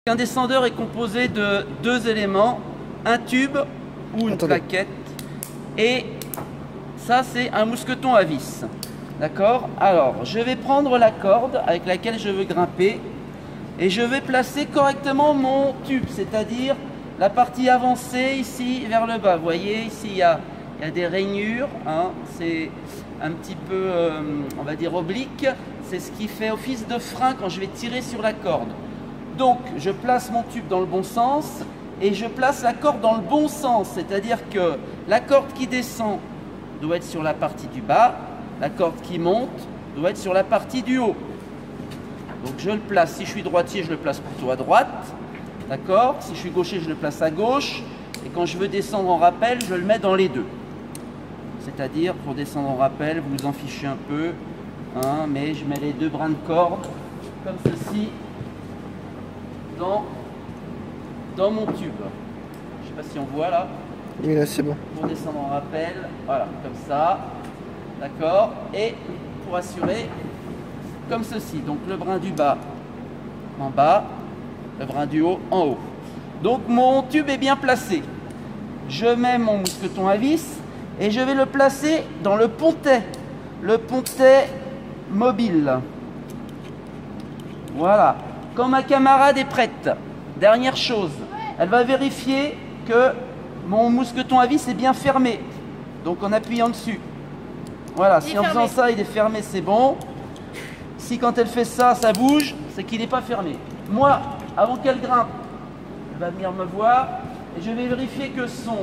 Un descendeur est composé de deux éléments, un tube ou une plaquette, et ça c'est un mousqueton à vis. D'accord? Alors, je vais prendre la corde avec laquelle je veux grimper et je vais placer correctement mon tube, c'est-à-dire la partie avancée ici vers le bas. Vous voyez, ici il y a des rainures, hein, c'est un petit peu, on va dire, oblique. C'est ce qui fait office de frein quand je vais tirer sur la corde. Donc, je place mon tube dans le bon sens et je place la corde dans le bon sens. C'est-à-dire que la corde qui descend doit être sur la partie du bas, la corde qui monte doit être sur la partie du haut. Donc, je le place. Si je suis droitier, je le place plutôt à droite. D'accord? Si je suis gaucher, je le place à gauche. Et quand je veux descendre en rappel, je le mets dans les deux. C'est-à-dire, pour descendre en rappel, vous vous en fichez un peu. Hein, mais je mets les deux brins de corde, comme ceci, dans mon tube. Je ne sais pas si on voit là. Oui, là c'est bon. Pour descendre en rappel, voilà, comme ça. D'accord? Et pour assurer, comme ceci. Donc le brin du bas en bas, le brin du haut en haut. Donc mon tube est bien placé. Je mets mon mousqueton à vis et je vais le placer dans le pontet. Le pontet mobile. Voilà. Quand ma camarade est prête, dernière chose, elle va vérifier que mon mousqueton à vis est bien fermé. Donc en appuyant dessus. Voilà, si en faisant ça il est fermé, c'est bon. Si quand elle fait ça, ça bouge, c'est qu'il n'est pas fermé. Moi, avant qu'elle grimpe, elle va venir me voir et je vais vérifier que son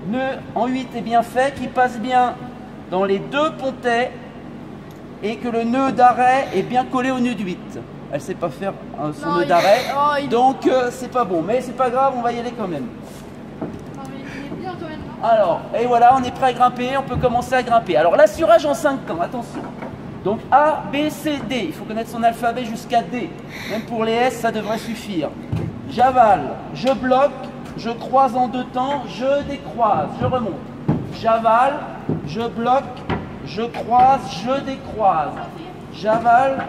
nœud en 8 est bien fait, qu'il passe bien dans les deux pontets et que le nœud d'arrêt est bien collé au nœud de 8. Elle ne sait pas faire son nœud d'arrêt, donc c'est pas bon. Mais c'est pas grave, on va y aller quand même. Non, mais il est bien quand même. Alors, et voilà, on est prêt à grimper, on peut commencer à grimper. Alors l'assurage en 5 temps, attention. Donc A, B, C, D. Il faut connaître son alphabet jusqu'à D. Même pour les S, ça devrait suffire. J'avale, je bloque, je croise en 2 temps, je décroise, je remonte. J'avale, je bloque, je croise, je décroise. J'avale,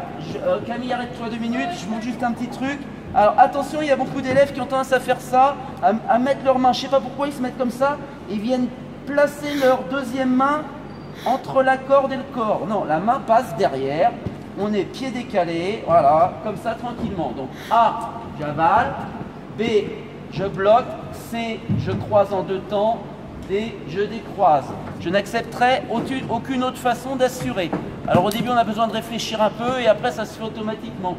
Camille, arrête-toi 2 minutes, je montre juste un petit truc. Alors attention, il y a beaucoup d'élèves qui ont tendance à faire ça, à mettre leurs mains, je ne sais pas pourquoi ils se mettent comme ça, ils viennent placer leur deuxième main entre la corde et le corps. Non, la main passe derrière, on est pied décalé, voilà, comme ça tranquillement. Donc A, j'avale, B, je bloque, C, je croise en 2 temps, D, je décroise. Je n'accepterai aucune autre façon d'assurer. Alors au début on a besoin de réfléchir un peu et après ça se fait automatiquement.